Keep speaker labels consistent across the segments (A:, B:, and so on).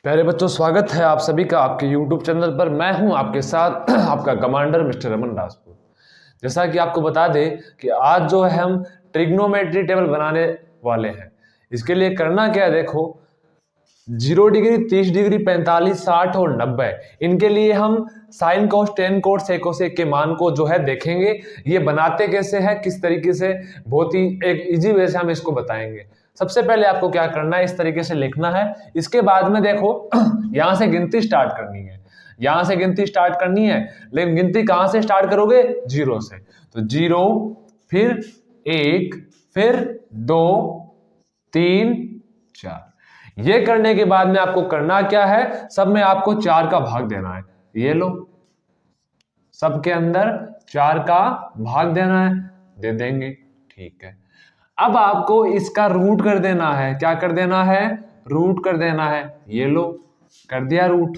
A: प्यारे बच्चों, स्वागत है आप सभी का आपके YouTube चैनल पर। मैं हूं आपके साथ आपका कमांडर मिस्टर रमन राजपूत। जैसा कि आपको बता दें कि आज जो है हम ट्रिग्नोमेट्री टेबल बनाने वाले हैं। इसके लिए करना क्या है, देखो 0 डिग्री, 30 डिग्री, 45, 60 और 90, इनके लिए हम साइन कोस, टेन कोस, सेकोसेक के मान को जो है देखेंगे। ये बनाते कैसे हैं, किस तरीके से, बहुत ही एक इजी वे से हम इसको बताएंगे। सबसे पहले आपको क्या करना है, इस तरीके से लिखना है। इसके बाद में देखो यहां से गिनती स्टार्ट करनी है, यहां से गिनती स्टार्ट करनी है। लेकिन गिनती कहां से स्टार्ट करोगे? 0 से। तो 0, फिर 1, फिर 2, 3, 4। ये करने के बाद में आपको करना क्या है, सब में आपको 4 का भाग देना है। ये लो, सबके अंदर 4 का भाग देना है, दे देंगे। ठीक है, अब आपको इसका रूट कर देना है। क्या कर देना है? रूट कर देना है। ये लो, कर दिया रूट।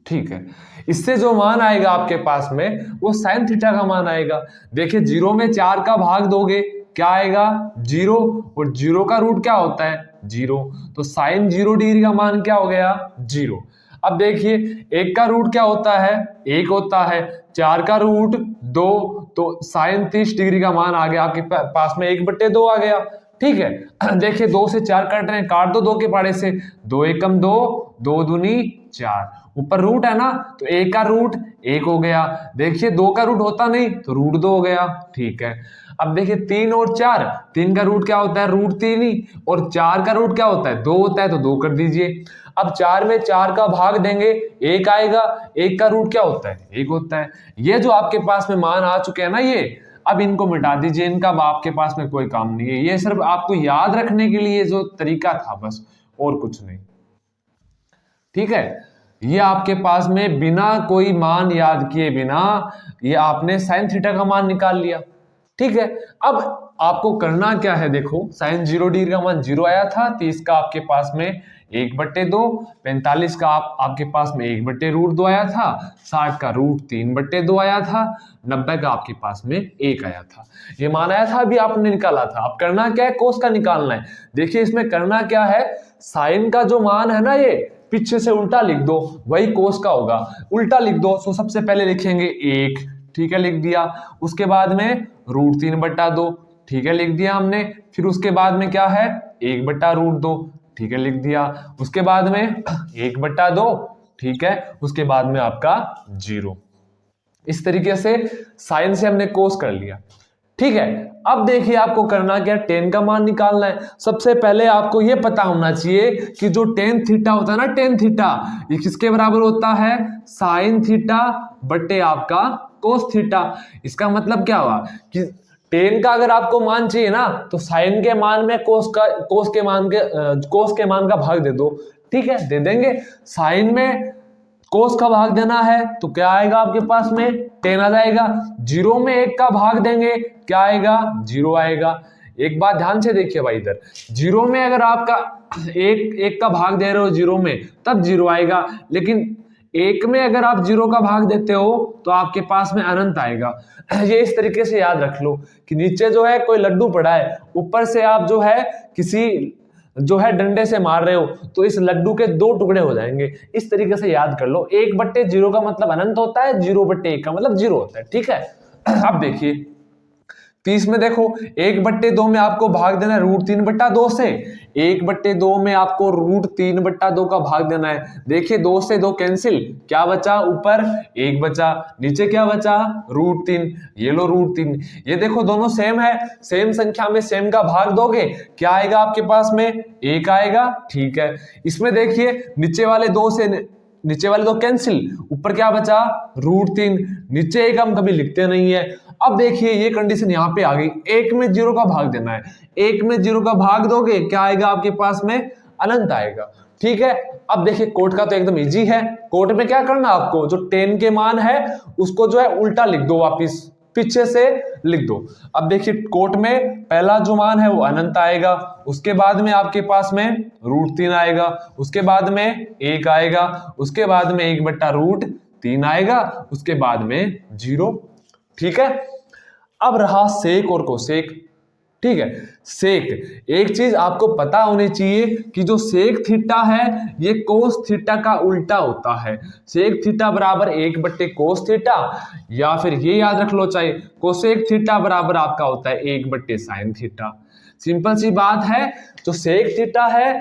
A: ठीक है, इससे जो मान आएगा आपके पास में वो साइन थीटा का मान आएगा। देखिए 0 में 4 का भाग दोगे, क्या आएगा? 0, और 0 का रूट क्या होता है? 0। तो साइन 0 डिग्री का मान क्या हो गया? 0। अब देखिए 1 का रूट क्या होता है? 1 होता है। 4 का रूट 2, तो साइन 30 डिग्री का मान आ गया आपके पास में 1/2 आ गया। ठीक है, देखिए 2 से 4 काट रहे हैं, काट दो 2 के पाड़े से। 2 एकम 2, 2 दूनी 4, ऊपर रूट है ना, तो 1 का रूट 1 हो गया। देखिए 2 का रूट होता नहीं तो रूट 2 हो गया। ठीक है, अब देखिए 3 और 4, 3 का रूट क्या होता है? रूट 3 ही, और 4 का रूट क्या होता है? 2 होता है, तो 2 कर दीजिए। अब 4 में 4 का भाग देंगे, 1 आएगा। 1 का रूट क्या होता है? 1 होता है। ये जो आपके पास में मान आ चुके हैं ना, ये अब इनको मिटा दीजिए, इनका अब आपके पास में कोई काम नहीं है। ये सिर्फ आपको याद रखने के लिए जो तरीका था, बस, और कुछ नहीं। ठीक है, ये आपके पास में बिना कोई मान याद किए बिना ये आपने साइन थीटा का मान निकाल लिया। ठीक है, अब आपको करना क्या है, देखो साइन 0 डिग्री का मान 0 आया था, 30 का आपके पास में 1/2, 45 का आपके पास में 1/√2 आया था, 60 का रूट 3/2 आया था, 90 का आपके पास में 1 आया था। ये मान आया था, अभी आपने निकाला था। अब करना क्या है? कोस का निकालना है। देखिए इसमें करना क्या है, साइन का जो मान है ना, ये पीछे से उल्टा लिख दो, वही कोस का होगा। उल्टा लिख दो, तो सबसे पहले लिखेंगे 1, ठीक है, लिख दिया। उसके बाद में रूट 3/2, ठीक है, लिख दिया हमने। फिर उसके बाद में क्या है? 1/√2, ठीक है, लिख दिया। उसके बाद में 1/2, ठीक है, उसके बाद में आपका 0। इस तरीके से साइन से हमने कोस कर लिया। ठीक है, अब देखिए आपको करना क्या, टेन का मान निकालना है। सबसे पहले आपको यह पता होना चाहिए कि जो टेन थीटा होता है ना, टेन थीटा ये किसके बराबर होता है? साइन थीटा बटे आपका कोस थीटा। इसका मतलब क्या हुआ कि टेन का अगर आपको मान चाहिए ना, तो साइन के मान में कोस के मान का भाग दे दो। ठीक है, दे देंगे। साइन में कोस का भाग देना है तो क्या आएगा आपके पास में? 10 आ जाएगा। 0 में 1 का भाग देंगे, क्या आएगा? 0 आएगा। एक बात ध्यान से देखिए भाई, इधर 0 में अगर आपका एक का भाग दे रहे हो 0 में, तब 0 आएगा। लेकिन 1 में अगर आप 0 का भाग देते हो तो आपके पास में अनंत आएगा। ये इस तरीके से याद रख लो कि नीचे जो है कोई लड्डू पड़ा है, ऊपर से आप जो है किसी जो है डंडे से मार रहे हो, तो इस लड्डू के 2 टुकड़े हो जाएंगे। इस तरीके से याद कर लो। 1/0 का मतलब अनंत होता है, 0/1 का मतलब 0 होता है। ठीक है, अब देखिए 30 में देखो 1/2 में आपको भाग देना है रूट 3/2 से। 1/2 में आपको रूट 3/2 का भाग देना है। देखिए 2 से 2 कैंसिल, क्या बचा? ऊपर 1 बचा, नीचे क्या बचा? रूट 3। ये लो रूट 3। ये देखो दोनों सेम है, सेम संख्या में सेम का भाग दोगे, क्या आएगा आपके पास में? 1 आएगा। ठीक है, इसमें देखिए नीचे वाले 2 कैंसिल, ऊपर क्या बचा? रूट 3। नीचे 1 हम कभी लिखते नहीं है। अब देखिए ये कंडीशन यहां पे आ गई, 1 में 0 का भाग देना है। 1 में 0 का भाग दोगे, क्या आएगा आपके पास में? अनंत आएगा। ठीक है, अब देखिए कोट का तो एकदम इजी है। कोट में क्या करना आपको, जो 10 के मान है उसको जो है उल्टा लिख दो, वापिस पीछे से लिख दो। अब देखिए कोट में पहला जो मान है वो अनंत आएगा, उसके बाद में आपके पास में रूट 3 आएगा, उसके बाद में 1 आएगा, उसके बाद में 1/√3 आएगा, उसके बाद में 0। ठीक है, अब रहा सेक और कोसेक। ठीक है। सेक, एक चीज आपको पता होनी चाहिए कि जो सेक थीटा है ये कोस थीटा का उल्टा होता है। सेक थीटा बराबर 1 बट्टे कोस थीटा, या फिर ये याद रख लो चाहे कोसेक थीटा बराबर आपका होता है 1 बट्टे साइन थीटा। सिंपल सी बात है, जो सेक थीटा है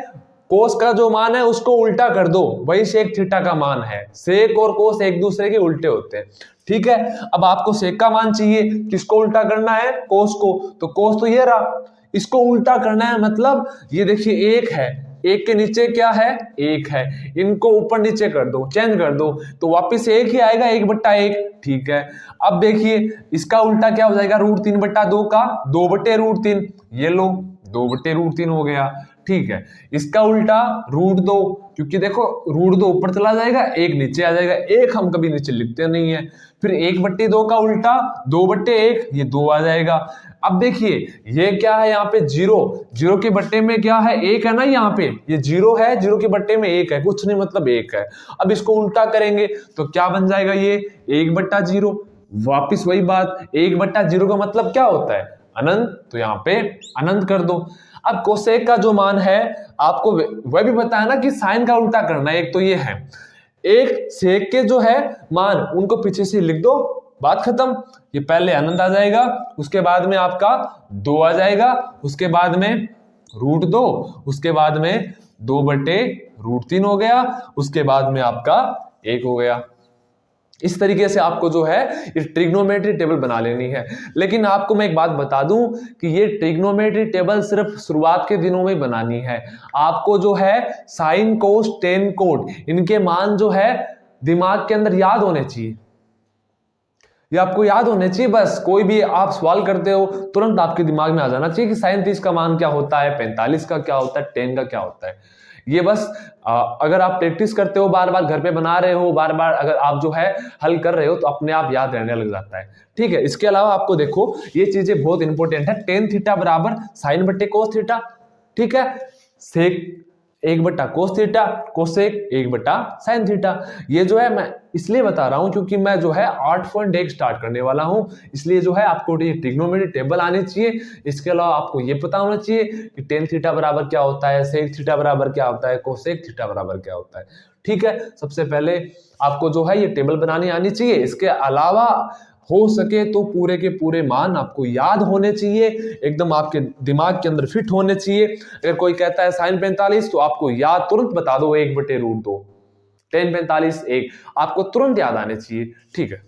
A: कोस का जो मान है उसको उल्टा कर दो, वही सेक थीटा का मान है। सेक और कोस एक दूसरे के उल्टे होते हैं, ठीक है। अब आपको सेक का मान चाहिए, किसको उल्टा करना है? कोस को। तो कोस तो ये रहा, इसको उल्टा करना है, मतलब ये देखिए एक है, एक के नीचे क्या है? एक है, इनको ऊपर नीचे कर दो, चेंज कर दो, तो वापिस एक ही आएगा 1/1, ठीक है। अब देखिए इसका उल्टा क्या हो जाएगा? √3/2 का 2/√3, ये लो 2/√3 हो गया, ठीक है। इसका उल्टा √2, क्योंकि देखो √2 ऊपर चला जाएगा, एक नीचे आ जाएगा, एक हम कभी नीचे लिखते नहीं है। फिर 1/2 का उल्टा 2/1, ये 2 आ जाएगा। अब देखिए ये क्या है? यहाँ पे 0, 0 के बट्टे में क्या है? 1 है ना, यहाँ पे ये 0 है, 0 के बट्टे में 1 है, कुछ नहीं मतलब 1 है। अब इसको उल्टा करेंगे तो क्या बन जाएगा? ये 1/0, वापिस वही बात, 1/0 का मतलब क्या होता है? अनंत, तो यहाँ पे अनंत कर दो। अब कोसेक का जो मान है आपको वह भी पता है ना कि साइन का उल्टा करना है, एक तो ये है, एक सेक के जो है मान उनको पीछे से लिख दो, बात खत्म। ये पहले अनंत आ जाएगा, उसके बाद में आपका 2 आ जाएगा, उसके बाद में √2, उसके बाद में 2/√3 हो गया, उसके बाद में आपका 1 हो गया। इस तरीके से आपको जो है ये ट्रिग्नोमेट्री टेबल बना लेनी है। लेकिन आपको मैं एक बात बता दूं कि ये ट्रिग्नोमेट्री टेबल सिर्फ शुरुआत के दिनों में बनानी है। आपको जो है साइन कोस टेन कोट इनके मान जो है दिमाग के अंदर याद होने चाहिए, ये आपको याद होने चाहिए। बस कोई भी आप सवाल करते हो तुरंत आपके दिमाग में आ जाना चाहिए कि साइन 30 का मान क्या होता है, 45 का क्या होता है, 10 का क्या होता है। ये बस अगर आप प्रैक्टिस करते हो, बार बार घर पे बना रहे हो, बार बार अगर आप जो है हल कर रहे हो तो अपने आप याद रहने लग जाता है, ठीक है। इसके अलावा आपको देखो ये चीजें बहुत इंपॉर्टेंट है। टेन थीटा बराबर साइन बट्टे कोस थीटा, ठीक है। सेक 1/कोस थीटा, कोसेक 1/साइन थीटा। ये जो है मैं इसलिए बता रहा हूं क्योंकि मैं जो है 8.1 स्टार्ट करने वाला हूं, इसलिए जो है आपको ये ट्रिग्नोमेट्री टेबल आनी चाहिए। इसके अलावा आपको ये पता होना चाहिए कि टेन थीटा बराबर क्या होता है, सेक थीटा बराबर क्या होता है, कोसेक थीटा बराबर क्या होता है, ठीक है। सबसे पहले आपको जो है ये टेबल बनानी आनी चाहिए। इसके अलावा हो सके तो पूरे के पूरे मान आपको याद होने चाहिए, एकदम आपके दिमाग के अंदर फिट होने चाहिए। अगर कोई कहता है साइन 45 तो आपको याद तुरंत बता दो 1/√2, 10 45 1 आपको तुरंत याद आने चाहिए, ठीक है।